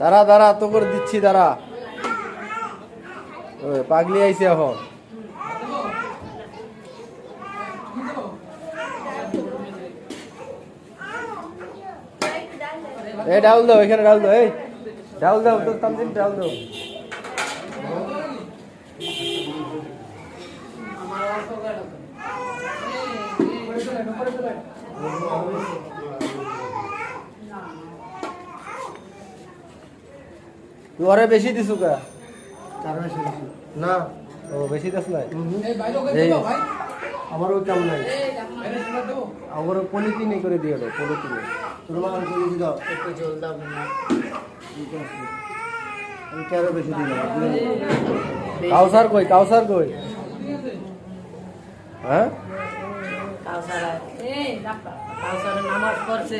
দাঁড়া দাঁড়া তো করে দিচ্ছি দাঁড়া। পাগলি আইছে এখন। এই ডাউল দাও, এখানে ডাউল দাও, এই ডাউল দাও তো তামজিন, ডাউল দাও। তুই ওরে বেশি দিছু কা? না ও বেশি দাস নাই। আমারও কাম নাই, আমার পলিথিনে করে দিয়ে দাও, পলিথিনে। তোর মা করে দাও, একটু জল দাও না। আমি কেন বেশি দিলাম? কাউসার কই, কাউসার কই? হ্যাঁ কাউসার, এই কাউসার নামাজ পড়ছে।